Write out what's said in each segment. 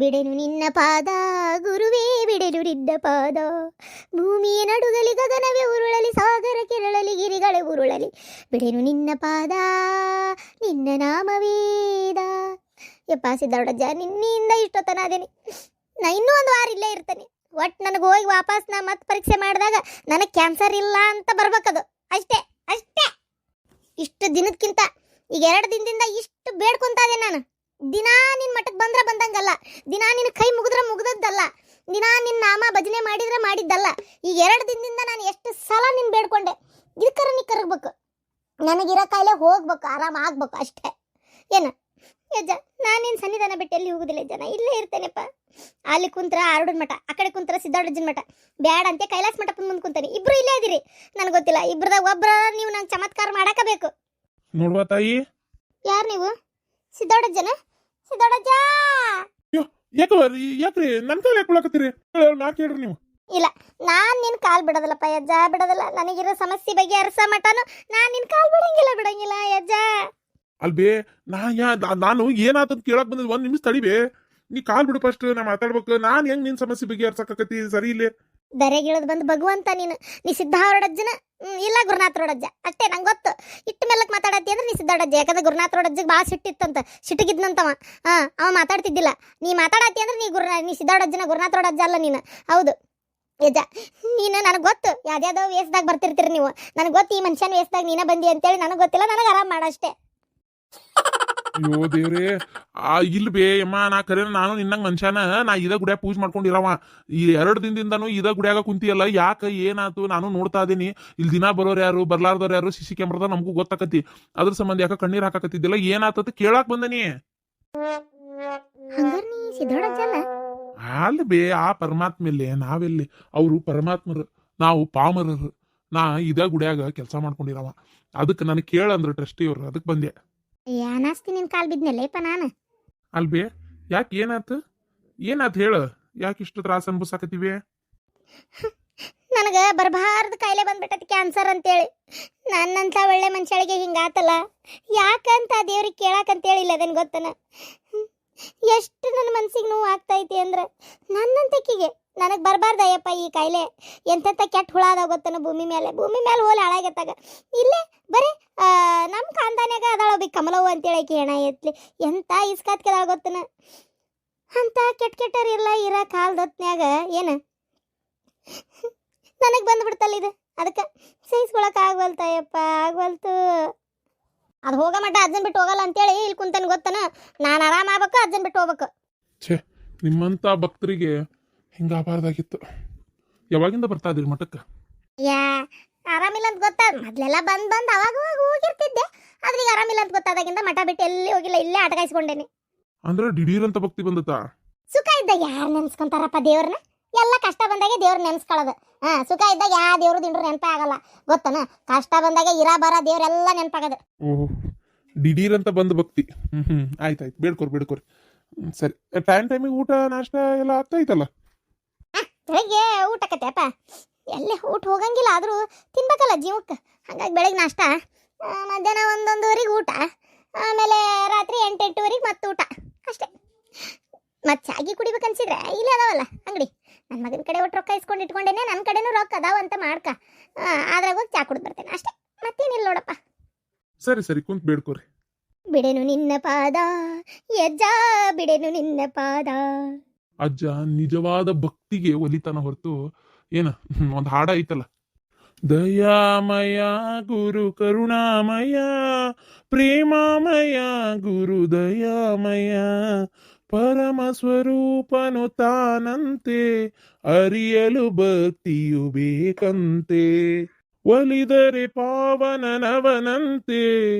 ಬಿಡೆನು ನಿನ್ನ ಪಾದ ಗುರುವೇ ಬಿಡೆನು ನಿನ್ನ ಪಾದ. ಭೂಮಿಯ ನಡುಗಲಿ ಗಗನವೇ ಉರುಳಲಿ ಸಾಗರ ಕೆರಳಲಿ ಗಿರಿಗಳೇ ಉರುಳಲಿ ಬಿಡೆನು ನಿನ್ನ ಪಾದ ನಿನ್ನ ನಾಮವೇದ. ಯಪ್ಪ ಸಿದ್ದೋಡಜ್ಜ, ನಿನ್ನಿಂದ ಇಷ್ಟೊತ್ತನ ಅದೇನಿ. ನಾ ಇನ್ನೂ ಒಂದು ವಾರ ಇಲ್ಲೇ ಇರ್ತೇನೆ. ಒಟ್ಟು ನನಗೆ ಹೋಗಿ ವಾಪಸ್ ನಾ ಮತ್ತೆ ಪರೀಕ್ಷೆ ಮಾಡಿದಾಗ ನನಗೆ ಕ್ಯಾನ್ಸರ್ ಇಲ್ಲ ಅಂತ ಬರ್ಬೇಕದು. ಅಷ್ಟೇ ಅಷ್ಟೇ. ಇಷ್ಟು ದಿನಕ್ಕಿಂತ ಈಗ 2 ದಿನದಿಂದ ಇಷ್ಟು ಬೇಡ್ಕೊಂತ ಇದ್ದೆ ನಾನು. ದಿನಾ ನಿನ್ನ ಮಠಕ್ಕೆ ಬಂದ್ರೆ ಬಂದಂಗಲ್ಲ, ದಿನಾ ನಿನ್ನ ಕೈ ಮುಗಿದ್ರೆ ಮುಗ್ದದ್ದಲ್ಲ, ದಿನಾ ನಿನ್ನ ನಾಮ ಭಜನೆ ಮಾಡಿದ್ರೆ ಮಾಡಿದ್ದಲ್ಲ. ಈಗ 2 ದಿನದಿಂದ ನಾನು ಎಷ್ಟು ಸಲ ನಿನ್ನ ಬೇಡ್ಕೊಂಡೆ. ಇದಕ್ಕರ ನೀ ಕರಗಬೇಕು, ನನಗಿರೋ ಕಾಯಿಲೆ ಹೋಗ್ಬೇಕು, ಆರಾಮ ಆಗ್ಬೇಕು ಅಷ್ಟೇ. ಏನು ಯಜ್ಜ, ನಾನು ನಿನ್ನ ಸನ್ನಿಧಾನ ಬಿಟ್ಟು ಎಲ್ಲಿ ಹೋಗುದಿಲ್ಲ ಜನ, ಇಲ್ಲೇ ಇರ್ತೇನೆಪ್ಪ. ಅಲ್ಲಿ ಕುಂತ್ರ ಆರುಡನ ಮಠ, ಆ ಕಡೆ ಕುಂತ್ರ ಸಿದ್ದೋಡಜ್ಜನ ಮಠ, ಬ್ಯಾಡ ಅಂತೆ ಕೈಲಾಸ ಮಠಪ್ಪನ ಮುಂದೆ ಕುಂತಾನೆ. ಇಬ್ರು ಇಲ್ಲೇ ಇದ್ದೀರಿ. ನನಗೆ ಗೊತ್ತಿಲ್ಲ, ಇಬ್ರದಾಗ ಒಬ್ರ ನೀವು ನಂಗೆ ಚಮತ್ಕಾರ ಮಾಡಾಕಬೇಕು. ನೋಡ್ವಾ ತಾಯಿ, ಯಾರು ನೀವು? ಸಿದ್ದೋಡಜ್ಜನ? ಸಿದ್ದೋಡಜ್ಜ, ಯಾಕ್ರಿ ನನ್ ಕಾಲ ಯಾಕೆ ಬಿಡಕತ್ತೀರಿ? ಯಾಕೆ ಹೇಳ್ರಿ ನೀವು? ಇಲ್ಲ, ನಾನ್ ನಿನ್ ಕಾಲ್ ಬಿಡೋದಿಲ್ಲಪ್ಪ ಯಜ್ಜ, ಬಿಡೋದಿಲ್ಲ. ನನಗಿರೋ ಸಮಸ್ಯೆ ಬಗ್ಗೆ ಅರಸ ಮಟನು ನಾನ್ ನಿನ್ ಕಾಲ್ ಬಿಡಂಗಿಲ್ಲ ಯಜ್ಜ. ಅಲ್ಬೇ, ನಾನು ಏನಾತಂತ ಕೇಳಕ್ ಬಂದಿದ್ 1 ನಿಮಿಷ ತಡಿಬೇ. ನೀ ಕಾಲ್ ಬಿಡು ಫಸ್ಟ್, ನಾ ಮಾತಾಡ್ಬೇಕು. ನಾನ್ ಹೆಂಗ್ ನಿನ್ ಸಮಸ್ಯೆ ಬಗ್ಗೆ ಅರ್ಸಕತ್ತಿ? ಸರಿ ಇಲ್ಲೇ ದರೆಗಿಳದ್ ಬಂದು ಭಗವಂತ ನೀ ಸಿದ್ಧಾರೊಡಜ್ಜನ ಇಲ್ಲ ಗುರುನಾಥರೊಡಜ್ಜ ಅಷ್ಟೇ. ನಂಗೆ ಗೊತ್ತು, ಇಟ್ಟು ಮೇಲಕ್ ಮಾತಾಡತ್ತಿ ಅಂದ್ರೆ ನೀ ಸಿದ್ಧಾರೊಡಜ್ಜ. ಯಾಕಂದ್ರೆ ಗುರುನಾಥರೊಡಜ್ಜಗೆ ಭಾಳ ಸಿಟ್ಟಿತ್ತಂತ, ಸಿಟ್ಟಿಗಿದ್ನಂತವ. ಅವ ಮಾತಾಡ್ತಿದ್ದಿಲ್ಲ. ನೀ ಮಾತಾಡತ್ತಿ ಅಂದ್ರೆ ನೀ ಸಿದ್ಧಾರೊಡಜ್ಜನ, ಗುರುನಾಥರೊಡಜ್ಜ ಅಲ್ಲ ನೀನು. ಹೌದು ಯಜ್ಜ, ನೀನು ನನಗೆ ಗೊತ್ತು ಯಾವ್ದಾವ್ದೋ ವೇಸ್ದಾಗ ಬರ್ತಿರ್ತೀರಿ ನೀವು. ನನಗೆ ಗೊತ್ತು ಈ ಮನುಷ್ಯನ ವೇಸ್ದಾಗ ನೀನ ಬಂದಿ ಅಂತೇಳಿ. ನನಗೆ ಗೊತ್ತಿಲ್ಲ, ನನಗೆ ಆರಾಮ್ ಮಾಡಷ್ಟೇ. ಅಯ್ಯೋ ದೇವ್ರೇ, ಇಲ್ ಬೇ ಯಮ್ಮ, ನಾ ಕರೆ ನಾನು ನಿನ್ನಂಗ್ ಮನುಷ್ಯನ. ನಾ ಇದ ಗುಡಿಯಾಗ ಪೂಜೆ ಮಾಡ್ಕೊಂಡಿರವ. ಈ 2 ದಿನದಿಂದನೂ ಇದ ಗುಡಿಯಾಗ ಕುಂತಿಯಲ್ಲ, ಯಾಕ ಏನಾತು? ನಾನು ನೋಡ್ತಾ ಇದೀನಿ. ಇಲ್ಲಿ ದಿನ ಬರೋರು ಯಾರು, ಬರ್ಲಾರ್ದವ್ರು ಯಾರು, ಸಿಸಿ ಕ್ಯಾಮ್ರಾದ ನಮಗೂ ಗೊತ್ತಾಕತಿ. ಅದ್ರ ಸಂಬಂಧ ಯಾಕ ಕಣ್ಣೀರ್ ಹಾಕಾಕತ್ತಿದ್ದಿಲ್ಲ? ಏನಾತತ್ ಕೇಳಾಕ್ ಬಂದನಿ. ಅಲ್ಲ ಬೇ, ಆ ಪರಮಾತ್ಮೆಲ್ಲಿ ನಾವೆಲ್ಲಿ? ಅವ್ರು ಪರಮಾತ್ಮರು, ನಾವು ಪಾಮರರು. ನಾ ಇದ ಗುಡಿಯಾಗ ಕೆಲಸ ಮಾಡ್ಕೊಂಡಿರವ. ಅದಕ್ಕೆ ನನಗೆ ಕೇಳಂದ್ರ ಟ್ರಸ್ಟಿ ಅವ್ರು, ಅದಕ್ಕೆ ಬಂದೆ. ಯಾನಾಸ್ತಿ ನಿನ್ ಕಾಲ್ ಬಿದ್ನಲ್ಲೇಪ ನಾನು. ಅಲ್ಬೇ, ಯಾಕೆ ಏನಾತ್ ಹೇಳ? ಯಾಕೆ ಇಷ್ಟು ತ್ರಾಸ ಅನ್ಭವಿಸಾಕತ್ತೀವಿ? ನನಗೆ ಬರಬಾರ್ದು ಕಾಯಿಲೆ ಬಂದ್ಬಿಟ್ಟತಿ, ಕ್ಯಾನ್ಸರ್ ಅಂತೇಳಿ. ನನ್ನಂತ ಒಳ್ಳೆ ಮನುಷ್ಯಳಿಗೆ ಹಿಂಗಾತಲ್ಲ, ಯಾಕಂತ ದೇವ್ರಿಗೆ ಕೇಳಾಕಂತೇಳಿ ಇಲ್ಲ ಅದನ್ ಗೊತ್ತನ. ಎಷ್ಟು ನನ್ನ ಮನ್ಸಿಗೆ ನೋವು ಆಗ್ತೈತಿ ಅಂದ್ರೆ ನನ್ನಂತಕ್ಕಿಗೆ ನನಗೆ ಬರಬಾರ್ದಯ್ಯಪ್ಪ ಈ ಕಾಯಿಲೆ. ಎಂತೆಂಥ ಕೆಟ್ಟ ಹುಳ ಅದಾವ ಗೊತ್ತನ ಭೂಮಿ ಮೇಲೆ ಹೋಲಿ ಹಾಳಾಗತ್ತಾಗ. ಇಲ್ಲೇ ಬರೀ ನಮ್ಮ ಖಾನ್ದಾನ್ಯಾಗ ಅದಾಳ ಒಬ್ಬ ಕಮಲವ್ವ ಅಂತೇಳಿ ಆಕಿ ಹೆಣ ಎತ್ಲಿ ಎಂಥ ಇಸ್ಕಾತ್ಕೆ ಅದಾಳ ಗೊತ್ತನ. ಅಂತ ಕೆಟ್ಟರಿಲ್ಲ ಇರೋ ಕಾಲದೊತ್ನ್ಯಾಗ ಏನು ನನಗೆ ಬಂದ್ಬಿಡ್ತಲ್ಲ ಇದು. ಅದಕ್ಕೆ ಸಹಿಸ್ಕೊಳಕ್ ಆಗ್ವಲ್ತಯ್ಯಪ್ಪ, ಆಗ್ವಲ್ತು. ಅದು ಹೋಗೋ ಮಟ್ಟ ಅಜ್ಜನ್ ಬಿಟ್ಟು ಹೋಗಲ್ಲ ಅಂತೇಳಿ ಇಲ್ಲಿ ಕುಂತೇನೆ ಗೊತ್ತನ. ನಾನು ಆರಾಮ ಆಗ್ಬೇಕು, ಅಜ್ಜನ್ ಬಿಟ್ಟು ಹೋಗ್ಬೇಕು. ಛೇ, ನಿಮ್ಮಂಥ ಭಕ್ತರಿಗೆ ಹಿಂಗಾಗಬಾರ್ದಾಗಿತ್ತು. ಯಾವಾಗಿಂದ ಬರ್ತಾ ಇದ್ರಿ ಮಠಕ್ಕೆ? ಆರಾಮಿಲ್ಲ ಅಂತ ಗೊತ್ತಾದ ಮೊದ್ಲೆಲ್ಲ ಬಂದ್ ಅವಾಗ ಹೋಗಿರ್ತಿದ್ದೆ. ಆದ್ರೆ ಈಗ ಆರಾಮಿಲ್ಲ ಅಂತ ಗೊತ್ತಾದಾಗಿಂದ ಮಠ ಬಿಟ್ಟು ಎಲ್ಲಿ ಹೋಗಿಲ್ಲ, ಇಲ್ಲೇ ಆಟಗಾಯಿಸ್ಕೊಂಡೇನಿ. ಅಂದ್ರೆ ದಿಢೀರ್ ಅಂತ ಭಕ್ತಿ ಬಂದತಾ? ಸುಖ ಇದ್ದಾಗ ಯಾರು ನೆನ್ಸ್ಕೊಂತಾರಪ್ಪ ದೇವ್ರನ್ನ? ಎಲ್ಲ ಕಷ್ಟ ಬಂದಾಗೆ ದೇವ್ರ ನೆನ್ಸ್ಕೊಳ್ಳೋದು. ಸುಖ ಇದ್ದಾಗ ಯಾವ ದೇವ್ರು ದಿಂಡ್ರು ನೆನಪೇ ಆಗಲ್ಲ ಗೊತ್ತನ. ಕಷ್ಟ ಬಂದಾಗ ಇರಾ ಬರ ದೇವ್ರೆಲ್ಲ ನೆನಪಾಗದು. ಓಹ್, ದಿಢೀರ್ ಅಂತ ಬಂದ ಭಕ್ತಿ. ಆಯ್ತಾಯ್ತು, ಬೇಡ್ಕೋರಿ. ಸರಿ, ಟೈಮಿಗೆ ಊಟ ನಾಷ್ಟ ಎಲ್ಲ ಆಗ್ತಾಯ್ತಲ್ಲ? ಬೆಳಿಗ್ಗೆ ಊಟಕ್ಕತ್ತೇಪ್ಪ, ಎಲ್ಲೇ ಊಟ ಹೋಗಂಗಿಲ್ಲ, ಆದರೂ ತಿನ್ಬೇಕಲ್ಲ ಜೀವಕ್ಕೆ. ಹಾಗಾಗಿ ಬೆಳಗ್ಗೆ ನಾಷ್ಟ, ಮಧ್ಯಾಹ್ನ 1-1:30 ಊಟ, ಆಮೇಲೆ ರಾತ್ರಿ 8-8:30 ಮತ್ತೆ ಊಟ ಅಷ್ಟೇ. ಮತ್ತೆ ಚಾಗಿ ಕುಡಿಬೇಕನ್ಸಿದ್ರೆ ಇಲ್ಲೇ ಅದಾವಲ್ಲ ಅಂಗಡಿ. ನನ್ನ ಮಗನ ಕಡೆ ಒಟ್ಟು ರೊಕ್ಕ ಇಸ್ಕೊಂಡು ಇಟ್ಕೊಂಡೇನೆ, ನನ್ನ ಕಡೆನೂ ರೊಕ್ಕ ಅದಾವ ಅಂತ ಮಾಡ್ಕ. ಅದ್ರಾಗ ಹೋಗಿ ಚಾ ಕುಡಿದು ಬರ್ತೇನೆ ಅಷ್ಟೇ, ಮತ್ತೇನಿಲ್ಲ ನೋಡಪ್ಪ. ಸರಿ ಕುಂತ್ ಬೇಡ್ಕೋರಿ. ಬಿಡೆನು ನಿನ್ನ ಪಾದ ಯಜ್ಜ, ಬಿಡೆನು ನಿನ್ನ ಪಾದ. ಅಜ್ಜ ನಿಜವಾದ ಭಕ್ತಿಗೆ ಒಲಿತನ ಹೊರತು ಏನ ಒಂದು ಹಾಡ ಐತಲ್ಲ, ದಯಾಮಯ ಗುರು ಕರುಣಾಮಯ ಪ್ರೇಮಾಮಯ ಗುರು ದಯಾಮಯ ಪರಮ ಸ್ವರೂಪನು ತಾನಂತೆ ಅರಿಯಲು ಭಕ್ತಿಯು ಬೇಕಂತೆ ಒಲಿದರೆ ಪಾವನನವನಂತೆ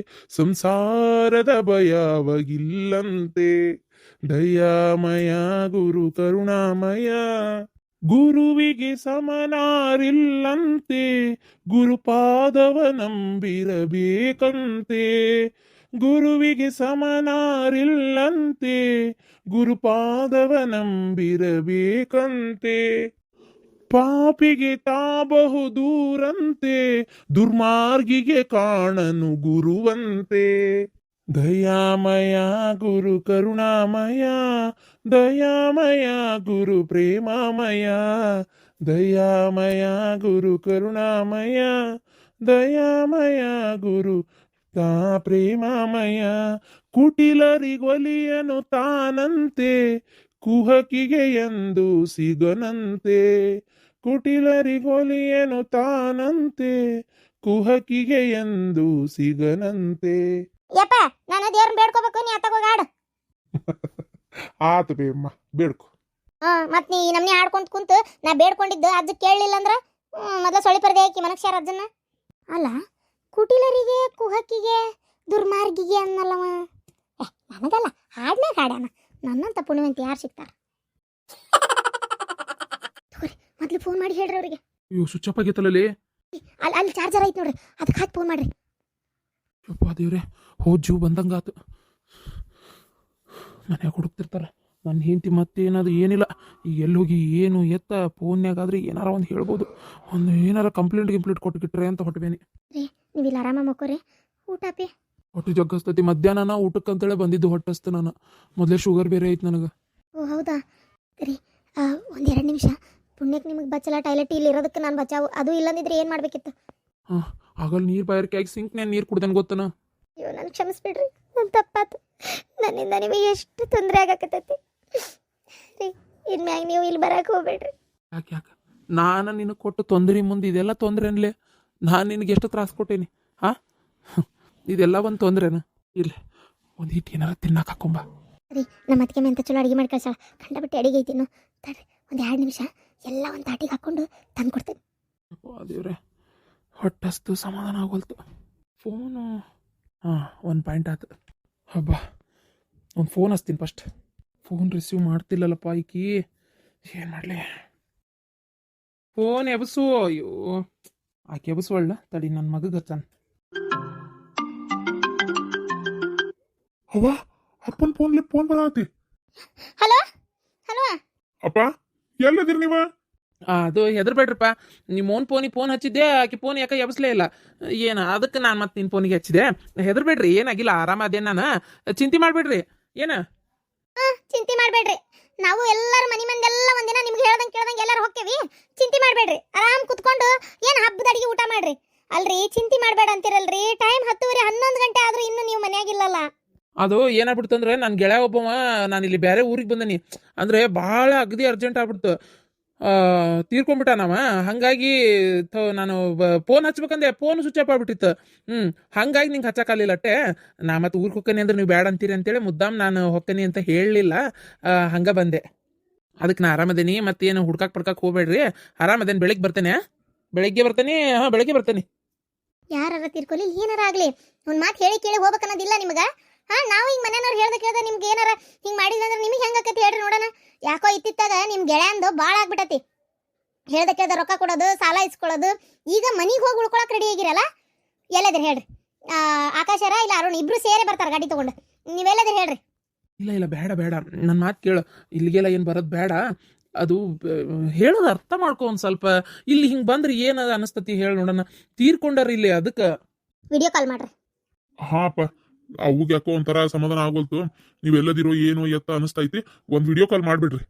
ಸಂಸಾರದ ಭಯವಾಗಿಲ್ಲಂತೆ ದಯಾಮಯ ಗುರು ಕರುಣಾಮಯ ಗುರುವಿಗೆ ಸಮನಾರಿಲ್ಲಂತೆ ಗುರುಪಾದವ ನಂಬಿರಬೇಕಂತೆ ಗುರುವಿಗೆ ಸಮನಾರಿಲ್ಲಂತೆ ಗುರುಪಾದವ ನಂಬಿರಬೇಕಂತೆ ಪಾಪಿಗೆ ತಾ ಬಹುದೂರಂತೆ ದುರ್ಮಾರ್ಗಿಗೆ ಕಾಣನು ಗುರುವಂತೆ ದಯಾಮಯ ಗುರು ಕರುಣಾಮಯ ದಯಾಮಯ ಗುರು ಪ್ರೇಮಾಮಯ ದಯಾಮಯ ಗುರು ಕರುಣಾಮಯ ದಯಾಮಯ ಗುರು ತಾ ಪ್ರೇಮಾಮಯ ಕುಟಿಲರಿಗೊಲಿಯನು ತಾನಂತೆ ಕುಹಕಿಗೆ ಎಂದು ಸಿಗನಂತೆ ಕುಟಿಲರಿಗೊಲಿಯನು ತಾನಂತೆ ಕುಹಕಿಗೆ ಎಂದು ಸಿಗನಂತೆ. ಯಪ್ಪ ನಾನು ದೇವ್ರನ್ನ ಬೇಡ್ಕೋಬೇಕು, ನೀ ಅತ್ತಗೋಗ ಹಾಡು. ಆತ ಬೇಮ್ಮ ಬೇಡ್ಕೊ. ಮತ್ ನೀ ನಮ್ನಿ ಹಾಡ್ಕೊಂತ ಕುಂತು ನಾ ಬೇಡ್ಕೊಂಡಿದ್ದು ಅಜ್ಜ ಕೇಳಲಿಲ್ಲ ಅಂದ್ರ ಮೊದಲ ಸೊಳಿ ಪರದೆ ಹಾಕಿ ಮನಕ್ಷಾರ ಅಜ್ಜನ್ನ. ಅಲ್ಲ ಕುಟಿಲರಿಗೆ ಕುಹಕಿಗೆ ದುರ್ಮಾರ್ಗಿಗೆ ಅನ್ನಲ್ಲವ. ನನಗಲ್ಲ, ಹಾಡ್ನಾಗ ಹಾಡ್ಯಾನ. ನನ್ನಂತ ಪುಣ್ಯವಂತ ಯಾರು ಸಿಗ್ತಾರ? ಮೊದ್ಲು ಫೋನ್ ಮಾಡಿ ಹೇಳ್ರಿ ಅವ್ರಿಗೆ. ಅಯ್ಯೋ ಸ್ವಿಚ್ ಆಫ್ ಆಗೈತಲ್ಲೇ. ಅಲ್ಲಿ ಚಾರ್ಜರ್ ಐತ್ ನೋಡ್ರಿ, ಅದಕ್ಕೆ ಹಾಕಿ ಫೋನ್ ಮಾಡ್ರಿ. ಯಪ್ಪ ದೇವ್ರೆ, ಹೋದ್ ಜೀವ ಬಂದಂಗಾತು. ಮನ್ಯಾಗ ಹುಡುಕ್ತಿರ್ತಾರ ನನ್ನ ಹೆಂಡತಿ ಮತ್ತೇನದು ಏನಿಲ್ಲ. ಈಗ ಎಲ್ಲಿ ಹೋಗಿ ಏನು ಎತ್ತ ಫೋನ್ಯಾಗಾದ್ರೆ ಏನಾರ ಒಂದು ಹೇಳ್ಬೋದು. ಒಂದು ಏನಾರ ಕಂಪ್ಲೇಂಟ್ ಕೊಟ್ಟುಕಿಟ್ರೆ ಅಂತ ಹೊಟ್ಟಬೇನಿ. ನೀವು ಇಲ್ಲಿ ಆರಾಮ ಮಕ್ಕೋರಿ. ಊಟ ಪಿ ಹೊಟ್ಟೆ ಜಗ್ಗಸ್ತೈತಿ. ಮಧ್ಯಾಹ್ನ ಊಟಕ್ಕೆ ಅಂತೇಳಿ ಬಂದಿದ್ದು ಹೊಟ್ಟಸ್ತು. ನಾನು ಮೊದಲೇ ಶುಗರ್ ಬೇರೆ ಐತಿ ನನಗೆ. ಓ ಹೌದಾ ರೀ. ಒಂದೆರಡು ನಿಮಿಷ ಪುಣ್ಯಕ್ಕೆ ನಿಮಗೆ ಬಚ್ಚಲ ಟಾಯ್ಲೆಟ್ ಇಲ್ಲಿ ಇರೋದಕ್ಕೆ ನಾನು ಬಚಾವು. ಅದು ಇಲ್ಲಂದಿದ್ರೆ ಏನು ಮಾಡಬೇಕಿತ್ತು? ಹಾಂ ಆಗಲ್ಲ ನೀರು ಬಾಯರ್ಕೆ ಆಗಿ ಸಿಂಕ್ನ್ಯಾಗ ನೀರು ಕುಡ್ದೇನೆ ಗೊತ್ತನ. ಅಯ್ಯೋ ನಾನು ಕ್ಷಮಿಸ್ಬಿಡ್ರಿ, ನನ್ನ ತಪ್ಪಾತು. ನನ್ನಿಂದ ನಿಮಗೆ ಎಷ್ಟು ತೊಂದರೆ ಆಗಕತ್ತೈತಿ ರೀ. ಇನ್ಮ್ಯಾಗ ನೀವು ಇಲ್ಲಿ ಬರಕ್ಕೆ ಹೋಗ್ಬೇಡ್ರಿ. ಯಾಕೆ ನಾನು ನಿನಗೆ ಕೊಟ್ಟು ತೊಂದರೆ ಮುಂದೆ ಇದೆಲ್ಲ ತೊಂದರೆ ಅನ್ಲೇ? ನಾನು ನಿನಗೆ ಎಷ್ಟು ತ್ರಾಸ ಕೊಟ್ಟೇನಿ? ಹಾಂ ಇದೆಲ್ಲ ಒಂದು ತೊಂದ್ರೆನ? ಇಲ್ಲ ಒಂದು ಹಿಟ್ಟು ಏನಾರ ತಿನ್ನಕ್ಕೆ ಹಾಕೊಂಬ ರೀ. ನಮ್ಮ ಅದಕ್ಕೆ ಮೆಂತ ಚಲೋ ಅಡುಗೆ ಮಾಡಿ ಕಳ್ಸಾಳ. ಕಂಡಬಿಟ್ಟು ಅಡಿಗೆ ಐತಿ. ತಡ್ರಿ ಒಂದು 2 ನಿಮಿಷ ಎಲ್ಲ ಒಂದು ತಾಟಿಗೆ ಹಾಕ್ಕೊಂಡು ತಂದು ಕೊಡ್ತೀನಿ. ದೇವ್ರೆ ಹೊಟ್ಟಸ್ತು, ಸಮಾಧಾನ ಆಗೋಲ್ತು. ಫೋನು ಹಾಂ 1 ಪಾಯಿಂಟ್ ಆಯ್ತು. ಹಬ್ಬ ಒಂದು ಫೋನ್ ಹಚ್ತೀನಿ ಫಸ್ಟ್. ಫೋನ್ ರಿಸೀವ್ ಮಾಡ್ತಿಲ್ಲಲ್ಲಪ್ಪ ಈಕಿ, ಏನು ಮಾಡಲಿ? ಫೋನ್ ಎಬಸು. ಅಯ್ಯೋ ಆಕೆ ಎಬಸುವಳ್ಳ ತಡಿ, ನನ್ನ ಮಗಗೆ ಹಚ್ಚಾನ. ಅವ್ವ ಅಪ್ಪನ ಫೋನ್ ಬರತ್ತಿ. ಹಲೋ ಹಲೋ ಅಪ್ಪ ಎಲ್ಲದಿರಿ ನೀವ? ಅದು ಹೆದರ್ಬೇಡ್ರಪ್ಪ, ನಿಮ್ಮ ಓನ್ ಫೋನ್ ಹಚ್ಚಿದ್ದೆ. ಆಕೆ ಫೋನ್ ಯಾಕೆ ಎಬ್ಸ್ಲೇ ಇಲ್ಲ. ಏನು ಅದಕ್ಕೆ ನಾನು ಮತ್ತೆ ನಿನ್ನ ಫೋನಿಗೆ ಹಚ್ಚಿದೆ. ಹೆದರ್ಬೇಡ್ರಿ, ಏನಾಗಿಲ್ಲ, ಆರಾಮ ಅದೇ. ನಾನು ಚಿಂತೆ ಮಾಡಬೇಡ್ರಿ. ಏನು ಚಿಂತೆ ಮಾಡಬೇಡ್ರಿ. ನಾವು ಎಲ್ಲರೂ ಮನೆ ಮಂದೆಲ್ಲ ಒಂದಿನ ನಿಮ್ಗೆ ಕೇಳ್ದಂಗೆ ಎಲ್ಲರೂ ಹೋಗ್ತೇವಿ. ಚಿಂತೆ ಮಾಡಬೇಡ್ರಿ, ಆರಾಮ್ ಕುತ್ಕೊಂಡು ಏನು ಹಬ್ಬದ ಅಡಿಗೆ ಊಟ ಮಾಡ್ರಿ. ಅಲ್ರಿ ಚಿಂತೆ ಮಾಡಬೇಡ ಅಂತಿರಲ್ರಿ. ಟೈಮ್ 10:30 11 ಗಂಟೆ ಆದ್ರೂ ಇನ್ನೂ ನೀವು ಮನ್ಯಾಗಿಲ್ಲಲ್ಲ. ಅದು ಏನಾಗ್ಬಿಡ್ತು ಅಂದ್ರೆ ನನ್ನ ಗೆಳೆಯ ಒಬ್ಬವ, ನಾನು ಇಲ್ಲಿ ಬೇರೆ ಊರಿಗೆ ಬಂದನಿ ಅಂದರೆ ಭಾಳ ಅಗದಿ ಅರ್ಜೆಂಟ್ ಆಗ್ಬಿಡ್ತು. ತೀರ್ಕೊಂಡ್ಬಿಟ್ಟ ನಾವ. ಹಾಗಾಗಿ ನಾನು ಫೋನ್ ಹಚ್ಬೇಕಂದೆ, ಫೋನ್ ಸ್ವಿಚ್ ಆಫ್ ಆಗ್ಬಿಟ್ಟಿತ್ತು. ಹಾಗಾಗಿ ನಿಂಗೆ ಹಚ್ಚಕ್ಕಾಗಲಿಲ್ಲ ಅಟ್ಟೆ. ನಾ ಮತ್ತೆ ಊರಿಗೆ ಹೋಗ್ತೇನೆ ಅಂದ್ರೆ ನೀವು ಬೇಡ ಅಂತೀರಿ ಅಂತೇಳಿ ಮುದ್ದಾಮ್ ನಾನು ಹೋಗ್ತೇನೆ ಅಂತ ಹೇಳಲಿಲ್ಲ. ಹಂಗೆ ಬಂದೆ. ಅದಕ್ಕೆ ನಾ ಆರಾಮದೇನಿ. ಮತ್ತೇನು ಹುಡ್ಕಕ್ಕೆ ಹೋಗ್ಬೇಡ್ರಿ, ಆರಾಮದೇನಿ. ಬೆಳಿಗ್ಗೆ ಬರ್ತೇನೆ. ಹಾಂ ಬೆಳಿಗ್ಗೆ ಬರ್ತೇನೆ. ಯಾರ ತೀರ್ಕೊಲಿ ಏನಾರ ಆಗ್ಲಿ, ಒಂದು ಮಾತು ಹೇಳಿ ಕೇಳಿ ಹೋಗ್ಬೇಕನ್ನೋದಿಲ್ಲ ನಿಮ್ಗೆ. ನಾವು ಹಿಂಗೆ ಮನೆಯವ್ರು ಕೇಳ್ದ ನಿಮ್ಗೆ ಏನಾರ ಹಿಂಗೆ ಮಾಡಿದಂದ್ರೆ ನಿಮಗೆ ಹೆಂಗಾಕತಿ ಹೇಳ್ರಿ ನೋಡೋಣ. ಯಾಕೋ ಇತ್ತಿತ್ತಾಗ ನಿಮ್ಮ ಗೆಳೆಯಂದು ಭಾಳ ಆಗ್ಬಿಟ್ಟತಿ. ಕೇಳ್ದ ರೊಕ್ಕ ಕೊಡೋದು, ಸಾಲ ಇಸ್ಕೊಳ್ಳೋದು. ಈಗ ಮನೆಗೆ ಹೋಗಿ ಉಳ್ಕೊಳಕ್ಕೆ ರೆಡಿ ಆಗಿರಲ್ಲ. ಎಲ್ಲದ್ರಿ ಹೇಳ್ರಿ? ಆಕಾಶರ ಇಲ್ಲ ಅರುಣ್ ಇಬ್ರು ಸೇರೆ ಬರ್ತಾರೆ ಗಾಡಿ ತೊಗೊಂಡು. ನೀವೆಲ್ಲದ್ರಿ ಹೇಳ್ರಿ? ಇಲ್ಲ ಬೇಡ ನನ್ನ ಮಾತು ಕೇಳು. ಇಲ್ಲಿಗೆಲ್ಲ ಏನು ಬರೋದು ಬೇಡ. ಅದು ಹೇಳೋದು ಅರ್ಥ ಮಾಡ್ಕೊ ಒಂದು ಸ್ವಲ್ಪ. ಇಲ್ಲಿ ಹಿಂಗೆ ಬಂದ್ರೆ ಏನದ ಅನಿಸ್ತತಿ ಹೇಳಿ ನೋಡೋಣ. ತೀರ್ಕೊಂಡಾರ ಇಲ್ಲಿ, ಅದಕ್ಕೆ ವಿಡಿಯೋ ಕಾಲ್ ಮಾಡ್ರಿ. ಹಾಪ ಅವಾಗ ಯಾಕೋ ಒಂಥರ ಸಮಾಧಾನ ಆಗೋಲ್ತು. ನೀವೆಲ್ಲದಿರೋ ಏನು ಎತ್ತ ಅನಿಸ್ತೈತಿ. ಒಂದು ವಿಡಿಯೋ ಕಾಲ್ ಮಾಡ್ಬಿಡ್ರಿ.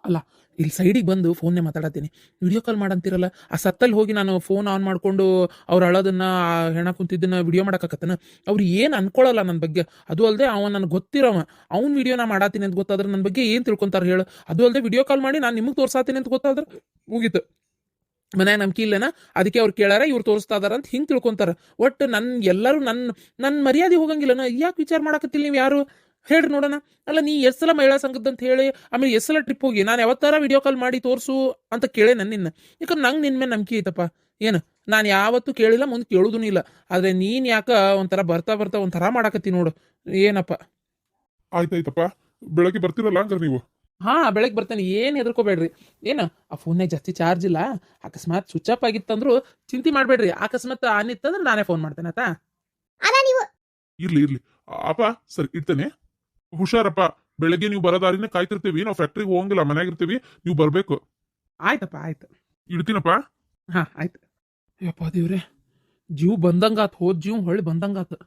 ಅಲ್ಲ ಇಲ್ಲಿ ಸೈಡಿಗೆ ಬಂದು ಫೋನ್ನೇ ಮಾತಾಡತ್ತೀನಿ, ವಿಡಿಯೋ ಕಾಲ್ ಮಾಡಂತಿರಲ್ಲ. ಆ ಸತ್ತಲ್ಲಿ ಹೋಗಿ ನಾನು ಫೋನ್ ಆನ್ ಮಾಡಿಕೊಂಡು ಅವ್ರು ಅಳೋದನ್ನ, ಹೆಣ ಕುಂತಿದ್ದನ್ನ ವಿಡಿಯೋ ಮಾಡೋಕತ್ತನ. ಅವ್ರು ಏನು ಅನ್ಕೊಳ್ಳಲ್ಲ ನನ್ನ ಬಗ್ಗೆ. ಅದು ಅಲ್ಲದೆ ಅವನು ನನಗೆ ಗೊತ್ತಿರೋವ, ಅವ್ನು ವಿಡಿಯೋ ನಾ ಮಾಡತ್ತೀನಿ ಅಂತ ಗೊತ್ತಾದ್ರೆ ನನ್ನ ಬಗ್ಗೆ ಏನು ತಿಳ್ಕೊತಾರೆ ಹೇಳು. ಅದು ಅಲ್ಲದೆ ವಿಡಿಯೋ ಕಾಲ್ ಮಾಡಿ ನಾನು ನಿಮಗೆ ತೋರ್ಸಾತೀನಿ ಅಂತ ಗೊತ್ತಾದ್ರೆ ಮುಗೀತು. ಮನ್ಯಾಗ ನಂಬಿಕೆ ಇಲ್ಲೇನ, ಅದಕ್ಕೆ ಅವ್ರು ಕೇಳಾರ, ಇವ್ರು ತೋರಿಸ್ತಾ ಇದಾರ ಅಂತ ಹಿಂಗೆ ತಿಳ್ಕೊಂತಾರೆ. ಒಟ್ಟು ಎಲ್ಲರೂ ನನ್ನ ಮರ್ಯಾದೆ ಹೋಗಂಗಿಲ್ಲನ. ಯಾಕೆ ವಿಚಾರ ಮಾಡಕತ್ತಿಲ್ಲ ನೀವು ಯಾರು ಹೇಳ್ರಿ ನೋಡೋಣ. ಅಲ್ಲ ನೀ ಎಷ್ಟು ಸಲ ಮಹಿಳಾ ಸಂಘದಂತ ಹೇಳಿ, ಆಮೇಲೆ ಎಷ್ಟು ಸಲ ಟ್ರಿಪ್ ಹೋಗಿ ನಾನು ಯಾವತ್ತಾರ ವಿಡಿಯೋ ಕಾಲ್ ಮಾಡಿ ತೋರಿಸು ಅಂತ ಕೇಳೇ ನಿನ್ನ. ಯಾಕಂದ್ರೆ ನಂಗೆ ನಿನ್ನ ಮೇಲೆ ನಂಬಿಕೆ ಐತಪ್ಪ. ಏನು ನಾನು ಯಾವತ್ತೂ ಕೇಳಿಲ್ಲ, ಮುಂದೆ ಕೇಳೋದೂ ಇಲ್ಲ. ಆದರೆ ನೀನು ಯಾಕೆ ಒಂಥರ ಬರ್ತಾ ಒಂಥರ ಮಾಡಾಕತ್ತಿ ನೋಡು. ಏನಪ್ಪ? ಆಯ್ತಾಯ್ತಪ್ಪ, ಬೆಳಗ್ಗೆ ಬರ್ತಿರಲ್ಲ ಹಂಗಾರೆ ನೀವು? ಹಾಂ ಬೆಳಗ್ಗೆ ಬರ್ತೇನೆ, ಏನು ಹೆದರ್ಕೋಬೇಡ್ರಿ. ಏನು ಆ ಫೋನ್ನಾಗ ಜಾಸ್ತಿ ಚಾರ್ಜ್ ಇಲ್ಲ. ಅಕಸ್ಮಾತ್ ಸ್ವಿಚ್ ಆಫ್ ಆಗಿತ್ತಂದ್ರು ಚಿಂತೆ ಮಾಡಬೇಡ್ರಿ. ಅಕಸ್ಮಾತ್ ಆನ್ ಇತ್ತಂದ್ರೆ ನಾನೇ ಫೋನ್ ಮಾಡ್ತೇನೆ ಆಯ್ತಾ? ಅಲ್ಲ ನೀವು ಇರ್ಲಿ ಅಪ್ಪ, ಸರಿ ಇಡ್ತೇನೆ. ಹುಷಾರಪ್ಪ. ಬೆಳಗ್ಗೆ ನೀವು ಬರೋದಾರಿನೇ ಕಾಯ್ತಿರ್ತೀವಿ. ನಾವು ಫ್ಯಾಕ್ಟ್ರಿಗೆ ಹೋಗಂಗಿಲ್ಲ, ಮನ್ಯಾಗಿರ್ತೀವಿ. ನೀವು ಬರ್ಬೇಕು. ಆಯ್ತಪ್ಪ, ಆಯ್ತು. ಇಡ್ತೀನಪ್ಪ. ಹಾಂ ಆಯ್ತು. ಯಪ್ಪ ದೇವ್ರೆ, ಜೀವ ಬಂದಂಗಾತು. ಹೋದ್ ಜೀವ ಹೊಳ್ಳಿ ಬಂದಂಗಾತು.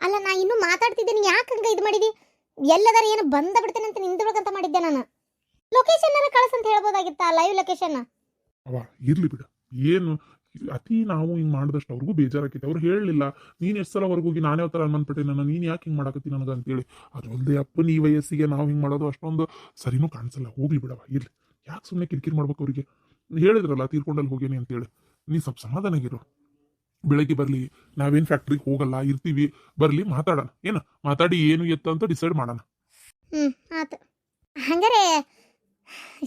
ಅಲ್ಲ ನಾ ಇನ್ನೂ ಮಾತಾಡ್ತಿದ್ದೀನಿ, ಯಾಕೆ ಹಂಗೆ ಇದು ಮಾಡಿದಿ? ಎಲ್ಲದಾರ ಏನು ಬಂದ ಬಿಡ್ತೇನೆ ಅಂತ ನಿಂದ್ರಬೇಕಂತ ಮಾಡಿದ್ದೆ ನಾನು. ಲೊಕೇಶನ್ ಕಳಿಸಂತ ಹೇಳ್ಬೋದಾಗಿತ್ತಾ, ಲೈವ್ ಲೊಕೇಶನ್. ಅವ ಇರ್ಲಿ ಬಿಡ, ಏನು ಅತಿ ನಾವು ಹಿಂಗ್ ಮಾಡಿದಷ್ಟು ಅವ್ರಿಗೂ ಬೇಜಾರಾಕೈತಿ. ಅವ್ರು ಹೇಳಲಿಲ್ಲ, ನೀನ್ ಎಷ್ಟು ಸಲ ಹೊರಗೋಗಿ ನಾನೇ ಯಾವ ಥರ ಅನ್ಮನ್ಪಟ್ಟೆ ನನ್ನ, ನೀನ್ ಯಾಕೆ ಹಿಂಗ್ ಮಾಡಕತ್ತಿ ನನಗೆ ಅಂತೇಳಿ. ಅದು ಅಲ್ಲದೆ ಅಪ್ಪನ ಈ ವಯಸ್ಸಿಗೆ ನಾವು ಹಿಂಗ್ ಮಾಡೋದು ಅಷ್ಟೊಂದು ಸರಿನೂ ಕಾಣಿಸಲ್ಲ. ಹೋಗ್ಲಿ ಬಿಡವ, ಇರ್ಲಿ, ಯಾಕೆ ಸುಮ್ಮನೆ ಕಿರಿಕಿರಿ ಮಾಡ್ಬೇಕು ಅವ್ರಿಗೆ. ಹೇಳಿದ್ರಲ್ಲ ತೀರ್ಕೊಂಡಲ್ಲಿ ಹೋಗೇನಿ ಅಂತೇಳಿ, ನೀ ಸ್ವಲ್ಪ ಸಮಾಧಾನಾಗಿರು. ಬೆಳಗ್ಗೆ ಬರ್ಲಿ, ನಾವೇನ್ ಫ್ಯಾಕ್ಟ್ರಿಗೆ ಹೋಗಲ್ಲ, ಇರ್ತೀವಿ, ಬರ್ಲಿ ಮಾತಾಡೋಣ. ಏನ ಮಾತಾಡಿ ಏನು ಎತ್ತ ಅಂತ ಡಿಸೈಡ್ ಮಾಡೋಣ. ಆತು ಹಂಗಾರೆ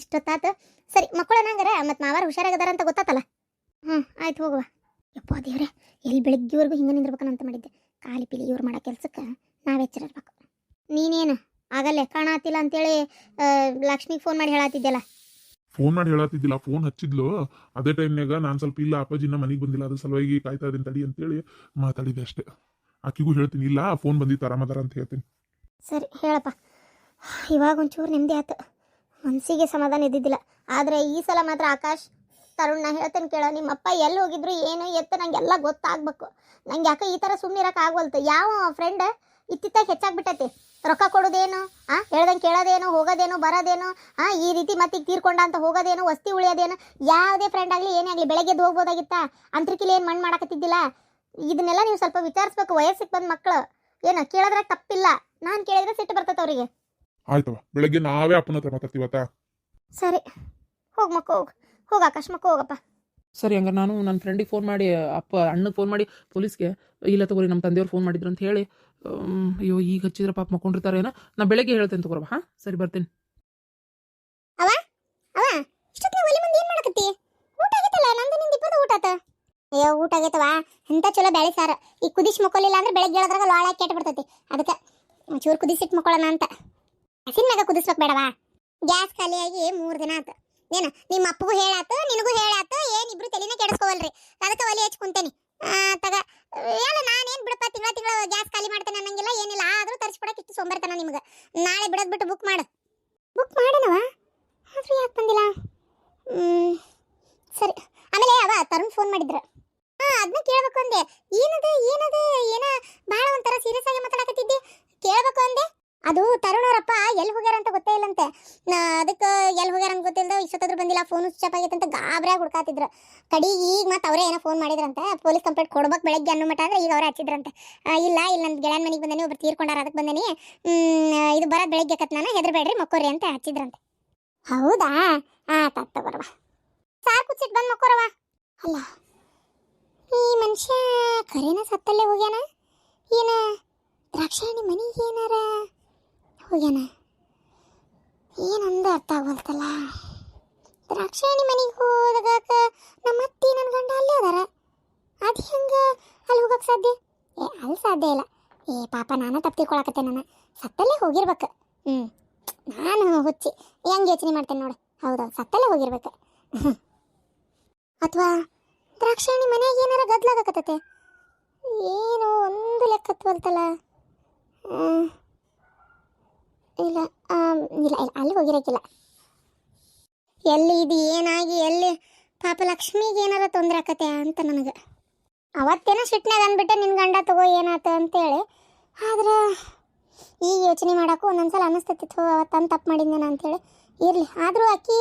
ಇಷ್ಟೊತ್ತಾತು. ಸರಿ ಮಕ್ಕಳನ್ನ ಹಂಗಾರೆ ಮತ್ತು ಮಾವಾರ ಹುಷಾರಾಗದಾರ ಅಂತ ಗೊತ್ತಾತಲ್ಲ. ಆಯ್ತು ಹೋಗುವ. ಯಪ್ಪ ದೇವ್ರೆ, ಎಲ್ಲಿ ಬೆಳಗ್ಗೆವರೆಗೂ ಹಿಂಗೆ ನಿಂದಿರ್ಬೇಕಂತ ಮಾಡಿದ್ದೆ. ಖಾಲಿ ಪಿಲಿ ಇವ್ರು ಮಾಡೋ ಕೆಲ್ಸಕ್ಕೆ ನಾವೇ ಎಚ್ಚರಿರ್ಬೇಕು. ನೀನೇನು ಆಗಲ್ಲೇ ಕಾಣತಿಲ್ಲ ಅಂತೇಳಿ ಲಕ್ಷ್ಮಿಗೆ ಫೋನ್ ಮಾಡಿ ಹೇಳತ್ತಿದ್ದೆಲ್ಲ. ಫೋನ್ ಮಾಡಿ ಹೇಳತ್ತಿದ್ದಿಲ್ಲ, ಫೋನ್ ಹಚ್ಚಿದ್ಲು. ಅದೇ ಟೈಮ್ನಾಗ ನಾನು ಸ್ವಲ್ಪ ಇಲ್ಲ ಅಪ್ಪಾಜಿನ ಮನೆಗೆ ಬಂದಿಲ್ಲ, ಅದ್ರ ಸಲುವಾಗಿ ಕಾಯ್ತಾ ಇದ್ದೀನಿ ತಡಿ ಅಂತೇಳಿ ಮಾತಾಡಿದೆ ಅಷ್ಟೇ. ಆಕಿಗೂ ಹೇಳ್ತೀನಿ, ಇಲ್ಲ ಫೋನ್ ಬಂದಿತ್ತು ಆರಾಮದಾರ ಅಂತ ಹೇಳ್ತೀನಿ. ಸರಿ ಹೇಳಪ್ಪ. ಇವಾಗ ಒಂಚೂರು ನೆಮ್ಮದಿ ಆಯ್ತು, ಮನಸ್ಸಿಗೆ ಸಮಾಧಾನ ಇದ್ದಿದ್ದಿಲ್ಲ. ಆದರೆ ಈ ಸಲ ಮಾತ್ರ ಆಕಾಶ್, ತರುಣ್, ನಾ ಹೇಳ್ತೇನೆ ಕೇಳೋ, ನಿಮ್ಮಪ್ಪ ಎಲ್ಲಿ ಹೋಗಿದ್ರು ಏನು ಎತ್ತ ನಂಗೆಲ್ಲ ಗೊತ್ತಾಗಬೇಕು. ನಂಗೆ ಯಾಕೆ ಈ ಥರ ಸುಮ್ಮನೆ ಇರೋಕೆ ಆಗವಲ್ತು. ಯಾವ ಫ್ರೆಂಡ್ ಇತ್ತಿತ್ತಾಗ ಹೆಚ್ಚಾಗ್ಬಿಟ್ಟೈತಿ. ರೊಕ್ಕ ಕೊಡೋದೇನು, ಹೇಳ್ದಂಗೆ ಕೇಳೋದೇನು, ಹೋಗೋದೇನು, ಬರೋದೇನು, ಈ ರೀತಿ ಮತ್ತೆ ತೀರ್ಕೊಂಡ ಅಂತ ಹೋಗೋದೇನು, ವಸ್ತಿ ಉಳಿಯೋದೇನು. ಯಾವುದೇ ಫ್ರೆಂಡ್ ಆಗಲಿ ಏನೇ ಆಗಲಿ ಬೆಳಗ್ಗೆದ್ದು ಹೋಗ್ಬೋದಾಗಿತ್ತಾ? ಅಂತರಿಕಿಲಿ ಏನು ಮಣ್ಣು ಮಾಡಕತ್ತಿದ್ದಿಲ್ಲ. ಇದನ್ನೆಲ್ಲ ನೀವು ಸ್ವಲ್ಪ ವಿಚಾರಿಸ್ಬೇಕು. ವಯಸ್ಸಿಗೆ ಬಂದ ಮಕ್ಕಳು ಏನು ಕೇಳಿದ್ರೆ ತಪ್ಪಿಲ್ಲ. ನಾನು ಕೇಳಿದ್ರೆ ಸಿಟ್ಟು ಬರ್ತೈತೆ ಅವರಿಗೆ. ಆಯ್ತವ, ಬೆಳಗ್ಗೆ ನಾವೇ ಅಪ್ಪನ ಹತ್ರ ಮಾತಾಡ್ತೀವತ್ತ. ಸರಿ ಹೋಗಿ ಮಕ್ಕ ಹೋಗ ಆಕಾಶ್, ಮಕ್ಕ ಹೋಗಪ್ಪ. ಸರಿ ಹಂಗಾರೆ ನಾನು ನನ್ನ ಫ್ರೆಂಡಿಗೆ ಫೋನ್ ಮಾಡಿ, ಅಣ್ಣಗೆ ಫೋನ್ ಮಾಡಿ ಪೊಲೀಸ್ಗೆ, ಇಲ್ಲ ತಗೋರಿ ನಮ್ಮ ತಂದೆಯವ್ರು ಫೋನ್ ಮಾಡಿದ್ರು ಅಂತ ಹೇಳಿ. ಅಯ್ಯೋ ಈಗ ಹಚ್ಚಿದ್ರೆ ಪಾಪ ಮಕ್ಕೊಂಡಿರ್ತಾರೇನೋ, ನಾ ಬೆಳಗ್ಗೆ ಹೇಳ್ತೇನೆ ತಗೋರಪ್ಪ. ಸರಿ ಬರ್ತೀನಿ. ಅವ ಅವ ಇಷ್ಟೊತ್ತಿನ ಒಲಿ ಮಂದಿ ಏನು ಮಾಡಕತ್ತಿ? ಊಟ ಆಗೈತಲ್ಲ, ನಂದು ನಿಂದು ಇಬ್ಬರು ಊಟ ಆತ. ಅಯ್ಯೋ ಊಟ ಆಗೈತವ, ಇಂಥ ಚಲೋ ಬ್ಯಾಳಿ ಸಾರು. ಈಗ ಕುದಿಸಿ ಮಕ್ಕೊಲಿಲ್ಲ ಅಂದ್ರೆ ಬೆಳಗ್ಗೆ ಹೇಳೋದ್ರಾಗ ಲಾಳ ಕೆಟ್ಟು ಬಿಡ್ತೈತಿ. ಅದಕ್ಕೆ ಒಂಚೂರು ಕುದಿಸಿಟ್ಟು ಮಕ್ಕೊಳ್ಳೋಣ ಅಂತ. ಹಸಿನಾಗ ಕುದಿಸ್ಬೇಕು ಬೇಡವಾ? ಗ್ಯಾಸ್ ಖಾಲಿಯಾಗಿ 3 ದಿನ ಆತು. ಏನು ನಿಮ್ಮ ಅಪ್ಪಗೂ ಹೇಳಾತು, ನಿನಗೂ ಹೇಳಾತು, ಏನಿಬ್ರು ತಲೆನೇ ಕೆಡಿಸ್ಕೋವಲ್ರಿ. ಅದಕ್ಕೆ ಒಲಿ ಹಚ್ಚಿ ಕುಂತೇನಿ. ತಗ ಎಲ್ಲ ನಾನೇನು ಬಿಡಪ್ಪ, ತಿಂಗಳ ಗ್ಯಾಸ್ ಖಾಲಿ ಮಾಡ್ತೇನೆ ಅನ್ನಂಗಿಲ್ಲ, ಏನಿಲ್ಲ. ಆದರೂ ತರಿಸ್ಕೊಡಕ್ಕೆ ಇಷ್ಟು ಸೋಂಬರ್ತನ ನಿಮ್ಗೆ. ನಾಳೆ ಬಿಡೋದು ಬಿಟ್ಟು ಬುಕ್ ಮಾಡು. ಬುಕ್ ಮಾಡೇನವ, ಆದರೂ ಯಾಕೆ ಬಂದಿಲ್ಲ? ಸರಿ. ಆಮೇಲೆ ಅವ ತರುಣ್ ಫೋನ್ ಮಾಡಿದ್ರು. ಅದನ್ನ ಕೇಳ್ಬೇಕು ಅಂದೆ. ಏನದು ಏನ ಭಾಳ ಒಂಥರ ಸೀರಿಯಸ್ ಆಗಿ ಮಾತಾಡಕತ್ತಿದ್ದೆ, ಕೇಳ್ಬೇಕು ಅಂದೆ. ಅದು ತರುಣ್ ಅವರಪ್ಪ ಎಲ್ಲಿ ಹೋಗ್ಯಾರ ಅಂತ ಗೊತ್ತೇ ಇಲ್ಲಂತೆ. ಅದಕ್ಕೆ ಎಲ್ಲಿ ಹೋಗ್ಯಾರ ಅಂತ ಗೊತ್ತಿಲ್ಲದ ಇಷ್ಟೊತ್ತಾದ್ರೂ ಬಂದಿಲ್ಲ, ಫೋನು ಸ್ವಿಚ್ ಆಫ್ ಆಗೈತೆ ಅಂತ ಗಾಬರಿಯಾಗಿ ಹುಡ್ಕಾತಿದ್ರು. ಕಡಿ ಈಗ ಮತ್ತೆ ಅವರೇ ಏನೋ ಫೋನ್ ಮಾಡಿದ್ರಂತೆ, ಪೊಲೀಸ್ ಕಂಪ್ಲೇಂಟ್ ಕೊಡ್ಬೇಕು ಬೆಳಗ್ಗೆ ಅನ್ನೋ ಮಟ್ಟ. ಅಂದ್ರೆ ಈಗ ಅವರೇ ಹಚ್ಚಿದ್ರಂತೆ. ಇಲ್ಲ ನನ್ನ ಗೆಳೆಯನ ಮನೆಗೆ ಬಂದೇನಿ, ಒಬ್ರು ತೀರ್ಕೊಂಡಾರ, ಅದಕ್ಕೆ ಬಂದೇನಿ, ಇದು ಬರೋದು ಬೆಳಗ್ಗೆ ಕತ್, ನಾನು ಹೆದರ್ಬೇಡ್ರಿ ಮಕ್ಕೋರಿ ಅಂತ ಹಚ್ಚಿದ್ರಂತೆ. ಹೌದಾ? ತತ್ತ ಬರವ, ಸಾರ್ ಕುಚ್ಚಿಟ್ಟು ಬಂದು ಮಕ್ಕೋರವ. ಅಲ್ಲ ಈ ಮನುಷ್ಯ ಕರೇನ ಸತ್ತಲ್ಲೇ ಹೋಗ್ಯಾನ, ಏನ ದ್ರಾಕ್ಷಾಯಣಿ ಮನೆಗೆ ಏನಾರ ಹೋಗ್ಯಾನ? ಏನಂದ ಅರ್ಥ ಆಗೋಲ್ತಲ್ಲ. ದ್ರಾಕ್ಷಾಯಣಿ ಮನೆಗೆ ಹೋದಾಗ ನಮ್ಮ ಅತ್ತಿ ನನ್ನ ಗಂಡ ಅಲ್ಲೇ ಅದಾರ, ಅದು ಹೆಂಗೆ ಅಲ್ಲಿ ಹೋಗಕ್ಕೆ ಸಾಧ್ಯ? ಅಲ್ಲಿ ಸಾಧ್ಯ ಇಲ್ಲ. ಪಾಪ ನಾನು ತಪ್ಪು ತಿಳ್ಕೊಳಕತ್ತೆ, ನಾನು ಸತ್ತಲ್ಲೇ ಹೋಗಿರ್ಬೇಕು. ನಾನು ಹುಚ್ಚಿ ಹೆಂಗೆ ಯೋಚನೆ ಮಾಡ್ತೇನೆ ನೋಡು. ಹೌದೌದು, ಸತ್ತಲ್ಲೇ ಹೋಗಿರ್ಬೇಕು. ಅಥವಾ ದ್ರಾಕ್ಷಾಯಣಿ ಮನೆಯಾಗ ಏನಾರ ಗದ್ಲಾಗಕತ್ತತೆ, ಏನು ಒಂದು ಲೆಕ್ಕತ್ವಲ್ತಲ್ಲ. ಇಲ್ಲ ಇಲ್ಲ ಇಲ್ಲ, ಅಲ್ಲಿ ಹೋಗಿರಕ್ಕಿಲ್ಲ. ಎಲ್ಲಿ ಇದು ಏನಾಗಿ ಎಲ್ಲಿ ಪಾಪ ಲಕ್ಷ್ಮಿಗೆ ಏನಾರ ತೊಂದರೆ ಆಕತೆ ಅಂತ ನನಗೆ. ಅವತ್ತೇನೋ ಸಿಟ್ನಾಗ ಅಂದ್ಬಿಟ್ಟೆ ನಿನ್ನ ಗಂಡ ತಗೋ ಏನಾತ ಅಂತೇಳಿ. ಆದ್ರೆ ಈಗ ಯೋಚನೆ ಮಾಡೋಕ್ಕೂ ಒಂದೊಂದ್ಸಲ ಅನ್ನಿಸ್ತೈತಿತ್ತು, ಅವತ್ತಂದು ತಪ್ಪು ಮಾಡಿದ್ನೇನ ಅಂತೇಳಿ. ಇರಲಿ, ಆದರೂ ಅಕ್ಕಿ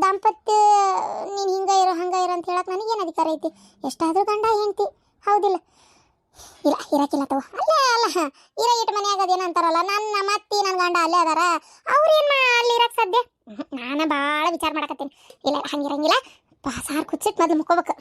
ದಾಂಪತ್ಯ ನೀನು ಹಿಂಗೆ ಇರೋ ಹಂಗೆ ಇರೋ ಅಂತ ಹೇಳಕ್ಕೆ ನನಗೇನು ಅಧಿಕಾರ ಐತಿ? ಎಷ್ಟಾದರೂ ಗಂಡ ಹೆಂಡ್ತಿ, ಹೌದಿಲ್ಲ? ಇಲ್ಲ ಇರಕ್ಕಿಲ್ಲ ತಗೋ. ಅಲ್ಲೇ ಅಲ್ಲ ಇರೋ ಇಟ್ಟು ಮನೆ ಆಗೋದೇನು ಅಂತಾರಲ್ಲ, ನನ್ನ ಮತ್ತಿ ನನ್ನ ಗಂಡ ಅಲ್ಲೇ ಅದಾರ, ಅವ್ರೇನು ಅಲ್ಲಿ ಇರಕ್ಕೆ ಸಾಧ್ಯ? ನಾನು ಭಾಳ ವಿಚಾರ ಮಾಡಕತ್ತೀನಿ. ಇಲ್ಲ ಹಂಗಿರಂಗಿಲ್ಲ, ಸಾರು ಕುಚ್ಚಿಟ್ಟು ಮೊದಲು ಮುಕ್ಕೋಬೇಕು.